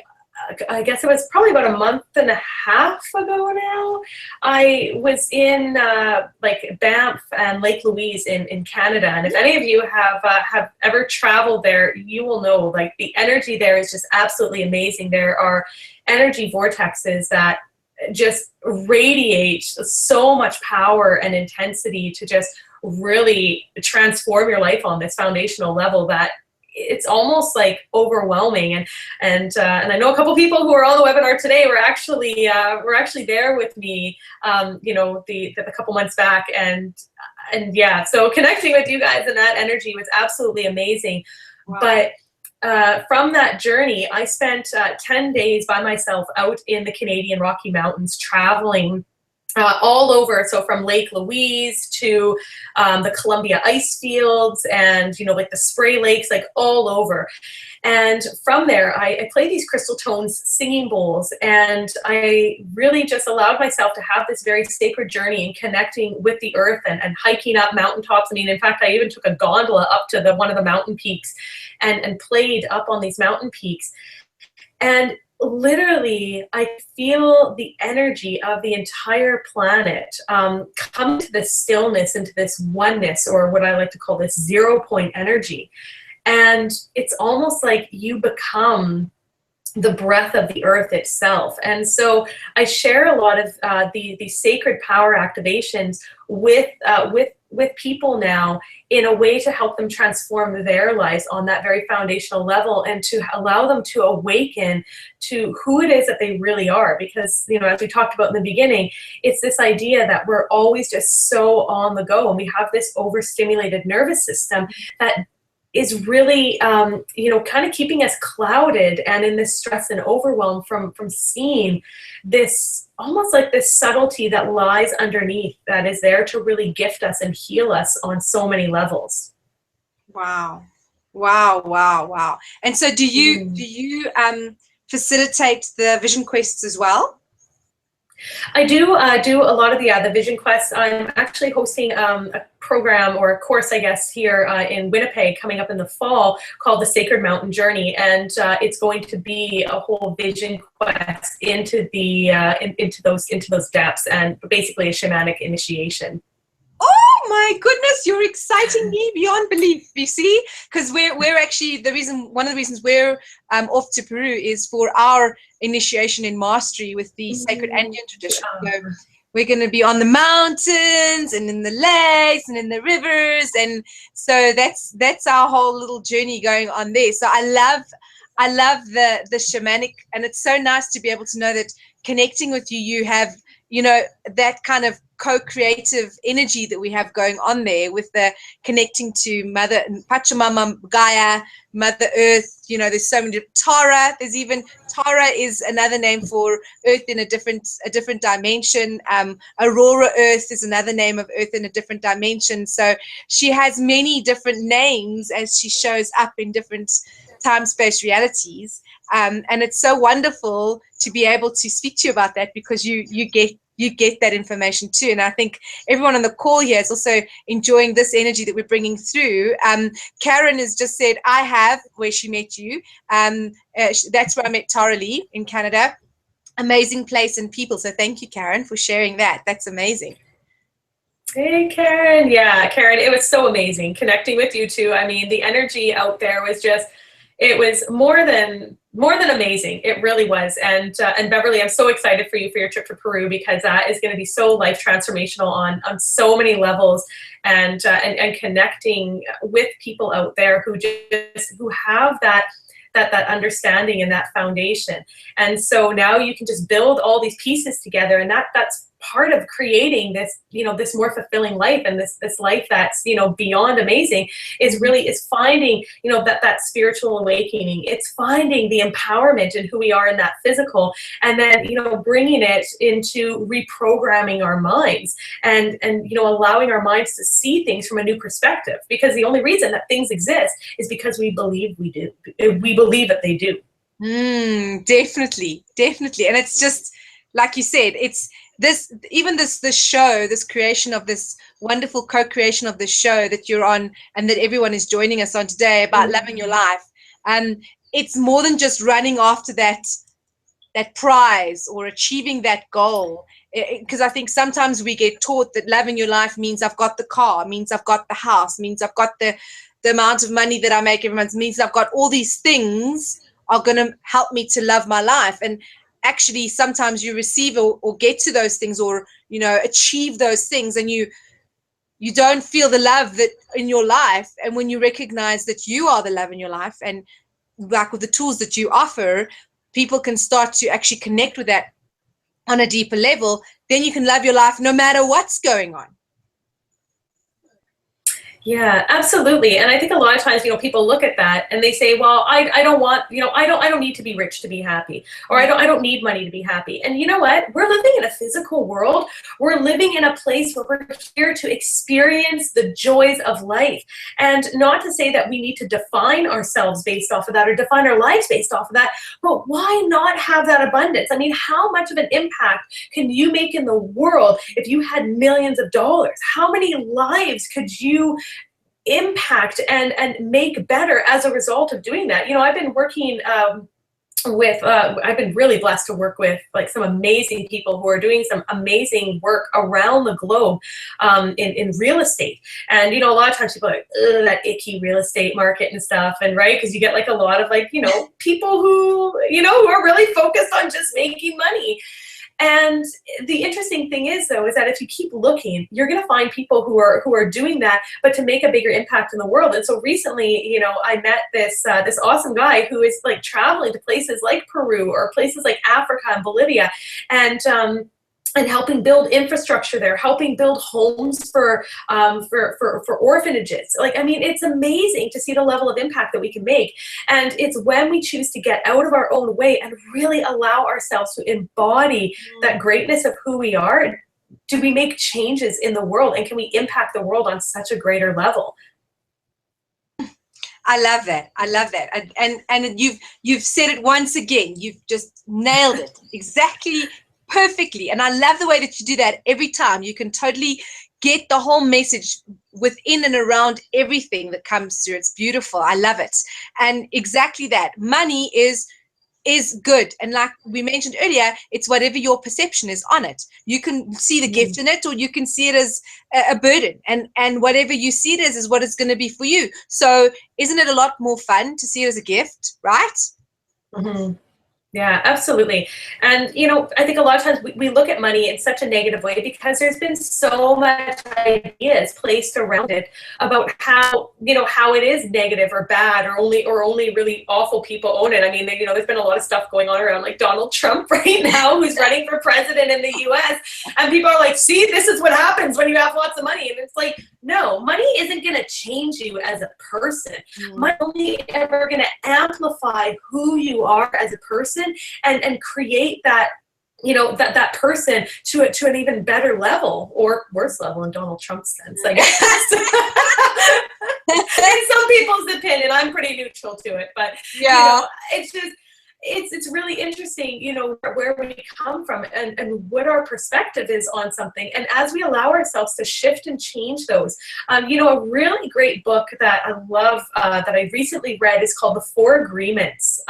B: I guess it was probably about a month and a half ago now, I was in like Banff and Lake Louise in Canada. And if any of you have ever traveled there, you will know like the energy there is just absolutely amazing. There are energy vortexes that just radiate so much power and intensity to just really transform your life on this foundational level that it's almost like overwhelming. And I know a couple people who are on the webinar today were actually there with me, the couple months back, and yeah, so connecting with you guys and that energy was absolutely amazing. Wow. But from that journey, I spent 10 days by myself out in the Canadian Rocky Mountains, traveling all over. So from Lake Louise to the Columbia ice fields, and like the Spray Lakes, like all over. And from there, I played these crystal tones singing bowls, and I really just allowed myself to have this very sacred journey in connecting with the earth and hiking up mountaintops. I mean, in fact, I even took a gondola up to one of the mountain peaks and played up on these mountain peaks. And literally, I feel the energy of the entire planet come to this stillness, into this oneness, or what I like to call this 0 point energy. And it's almost like you become the breath of the earth itself. And so I share a lot of the sacred power activations with with people now in a way to help them transform their lives on that very foundational level, and to allow them to awaken to who it is that they really are. Because, you know, as we talked about in the beginning, it's this idea that we're always just so on the go, and we have this overstimulated nervous system that is really, you know, kind of keeping us clouded and in this stress and overwhelm from seeing this, almost like this subtlety that lies underneath, that is there to really gift us and heal us on so many levels.
A: Wow. Wow, wow, wow. And so do you facilitate the vision quests as well?
B: I do do a lot of the vision quests. I'm actually hosting a program, or a course, I guess, here in Winnipeg coming up in the fall, called the Sacred Mountain Journey, and it's going to be a whole vision quest into the into those depths, and basically a shamanic initiation.
A: Oh my goodness, you're exciting me beyond belief. You see, because we're actually one of the reasons we're off to Peru is for our initiation in mastery with the sacred Andean tradition. So we're going to be on the mountains and in the lakes and in the rivers, and so that's our whole little journey going on there. So I love the shamanic, and it's so nice to be able to know that connecting with you, you have, you know, that kind of co-creative energy that we have going on there, with the connecting to Mother Pachamama, Gaia, Mother Earth. You know, there's so many. Tara, there's even Tara is another name for Earth in a different dimension. Aurora Earth is another name of Earth in a different dimension. So she has many different names as she shows up in different time-space realities. And it's so wonderful to be able to speak to you about that, because you get that information too. And I think everyone on the call here is also enjoying this energy that we're bringing through. Karen has just said, I have, where she met you. That's where I met Tara Lee in Canada. Amazing place and people. So thank you, Karen, for sharing that. That's amazing.
B: Hey, Karen. Yeah, Karen, it was so amazing connecting with you too. I mean, the energy out there was just, it was more than amazing. It really was. And Beverley, I'm so excited for you for your trip to Peru, because that is going to be so life transformational on so many levels, and connecting with people out there who have that understanding and that foundation. And so now you can just build all these pieces together, and that's part of creating this, you know, this more fulfilling life, and this life that's, you know, beyond amazing, is finding, you know, that spiritual awakening. It's finding the empowerment in who we are in that physical, and then, you know, bringing it into reprogramming our minds, and you know, allowing our minds to see things from a new perspective, because the only reason that things exist is because we believe we believe that they do.
A: Definitely. And it's just like you said, it's this show, this creation of this wonderful co-creation of this show that you're on, and that everyone is joining us on today, about loving your life. It's more than just running after that prize or achieving that goal. Because I think sometimes we get taught that loving your life means I've got the car, means I've got the house, means I've got the amount of money that I make every month, means I've got all these things are going to help me to love my life. And actually, sometimes you receive or get to those things, or, you know, achieve those things, and you don't feel the love that in your life. And when you recognize that you are the love in your life, and like with the tools that you offer, people can start to actually connect with that on a deeper level, then you can love your life no matter what's going on.
B: Yeah, absolutely. And I think a lot of times, you know, people look at that and they say, well, I don't want, you know, I don't need to be rich to be happy, or I don't need money to be happy. And you know what? We're living in a physical world. We're living in a place where we're here to experience the joys of life. And not to say that we need to define ourselves based off of that, or define our lives based off of that, but why not have that abundance? I mean, how much of an impact can you make in the world if you had millions of dollars? How many lives could you impact and make better as a result of doing that? You know, I've been working I've been really blessed to work with like some amazing people who are doing some amazing work around the globe in real estate. And, you know, a lot of times people are like, ugh, that icky real estate market and stuff. And right, because you get like a lot of like, you know, people who, you know, who are really focused on just making money. And the interesting thing is, though, is that if you keep looking, you're going to find people who are doing that, but to make a bigger impact in the world. And so recently, you know, I met this awesome guy who is like traveling to places like Peru or places like Africa and Bolivia, and helping build infrastructure there, helping build homes for orphanages. Like, I mean, it's amazing to see the level of impact that we can make. And it's when we choose to get out of our own way and really allow ourselves to embody that greatness of who we are, do we make changes in the world, and can we impact the world on such a greater level?
A: I love that. I love that. And you've said it once again. You've just nailed it exactly, perfectly. And I love the way that you do that every time. You can totally get the whole message within and around everything that comes through. It's beautiful. I love it. And exactly that. Money is good. And like we mentioned earlier, it's whatever your perception is on it. You can see the gift in it, or you can see it as a burden. And whatever you see it as is what it's going to be for you. So isn't it a lot more fun to see it as a gift, right?
B: Mm-hmm. Yeah, absolutely. And, you know, I think a lot of times we look at money in such a negative way because there's been so much ideas placed around it about how, you know, how it is negative or bad, or only really awful people own it. I mean, you know, there's been a lot of stuff going on around like Donald Trump right now, who's running for president in the US. And people are like, see, this is what happens when you have lots of money. And it's like, no, money isn't going to change you as a person. Money only ever going to amplify who you are as a person, and create that, you know, that person to an even better level, or worse level in Donald Trump's sense, I guess. In some people's opinion, I'm pretty neutral to it, but
A: yeah,
B: you know, it's just, it's really interesting, you know, where we come from and what our perspective is on something. And as we allow ourselves to shift and change those, you know, a really great book that I love, that I recently read, is called The Four Agreements.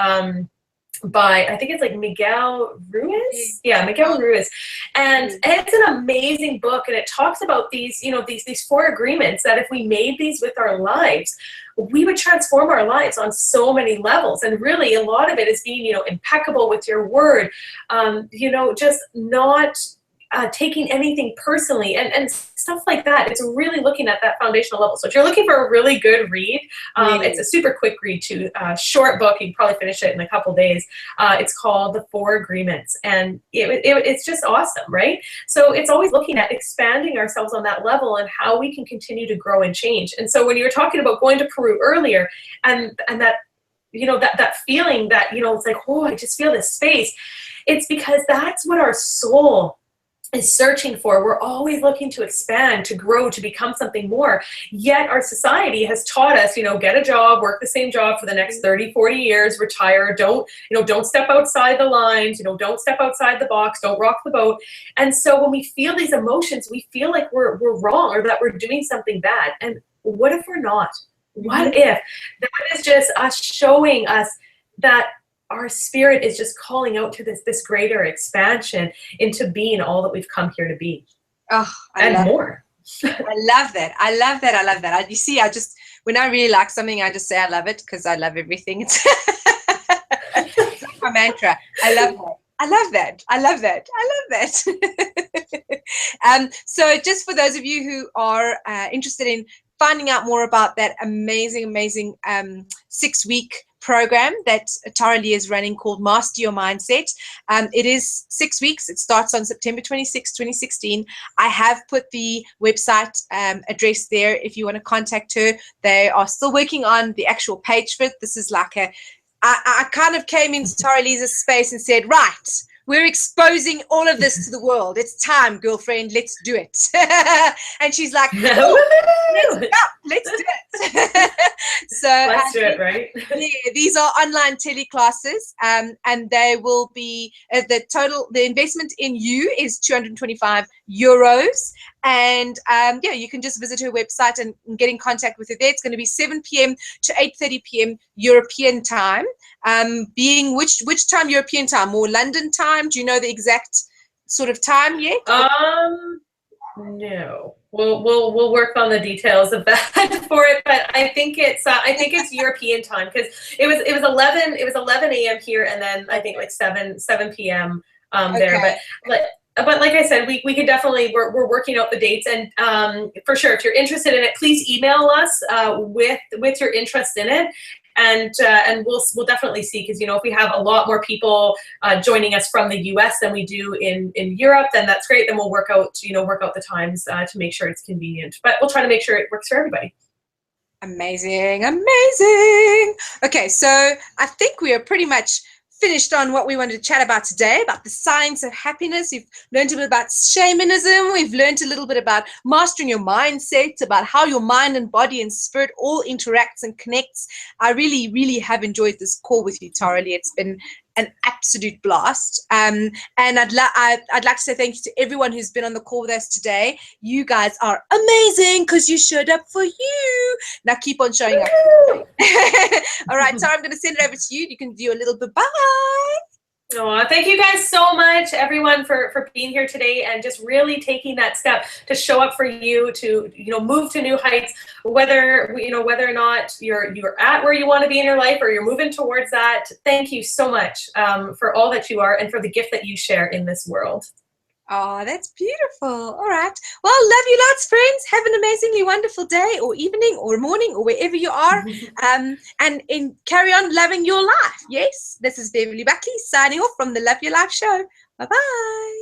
B: By, I think it's like Miguel Ruiz. Yeah, Miguel Ruiz. And it's an amazing book, and it talks about these, you know, these four agreements that if we made these with our lives, we would transform our lives on so many levels. And really a lot of it is being, you know, impeccable with your word, you know, just not taking anything personally, and stuff like that. It's really looking at that foundational level. So if you're looking for a really good read, it's a super quick read too, short book. You can probably finish it in a couple days. It's called The Four Agreements, and it's just awesome, right? So it's always looking at expanding ourselves on that level and how we can continue to grow and change. And so when you were talking about going to Peru earlier, and that, you know, that feeling that, you know, it's like, oh, I just feel this space. It's because that's what our soul is searching for. We're always looking to expand, to grow, to become something more. Yet our society has taught us, you know, get a job, work the same job for the next 30, 40 years, retire, don't step outside the lines, you know, don't step outside the box, don't rock the boat. And so when we feel these emotions, we feel like we're wrong, or that we're doing something bad. And what if we're not? What if that is just us showing us that our spirit is just calling out to this greater expansion into being all that we've come here to be.
A: Oh,
B: and more.
A: I love that. I love that. I love that. You see, when I really like something, I just say I love it, because I love everything. It's like my mantra. I love that. I love that. I love that. I love that. So just for those of you who are interested in finding out more about that amazing 6-week program that Tara Lee is running, called Master Your Mindset. It is 6 weeks. It starts on September 26, 2016. I have put the website address there if you want to contact her. They are still working on the actual page for it. This is like I kind of came into Tara Lee's space and said, right, we're exposing all of this to the world. It's time, girlfriend. Let's do it. And she's like, oh, let's do it. So
B: let's do it, right?
A: Yeah, these are online teleclasses, and they will be the investment in you is €225. And yeah, you can just visit her website and get in contact with her there. It's going to be 7 p.m. to 8:30 p.m. European time. Being which time European time? More London time? Do you know the exact sort of time yet?
B: No. We'll work on the details of that for it, but I think it's European time, because it was 11 a.m. here, and then I think like 7 p.m. there.
A: Okay.
B: But like I said, we could definitely, we're working out the dates, and for sure, if you're interested in it, please email us with your interest in it. And we'll definitely see, because if we have a lot more people joining us from the US than we do in Europe, then that's great. Then we'll work out the times to make sure it's convenient. But we'll try to make sure it works for everybody.
A: Amazing, amazing. Okay, so I think we are pretty much finished on what we wanted to chat about today, about the science of happiness. We've learned a bit about shamanism. We've learned a little bit about mastering your mindset, about how your mind and body and spirit all interacts and connects. I really, really have enjoyed this call with you, Tara Lee. It's been an absolute blast. And I'd like to say thank you to everyone who's been on the call with us today. You guys are amazing because you showed up for you. Now keep on showing up. All right, Tara, I'm going to send it over to you. You can do a little bye-bye.
B: Oh, thank you guys so much, everyone, for being here today and just really taking that step to show up for you, to move to new heights, whether or not you're at where you want to be in your life or you're moving towards that. Thank you so much for all that you are and for the gift that you share in this world.
A: Oh, that's beautiful. All right. Well, love you lots, friends. Have an amazingly wonderful day or evening or morning or wherever you are. And carry on loving your life. Yes, this is Beverley Buckley signing off from the Love Your Life show. Bye-bye.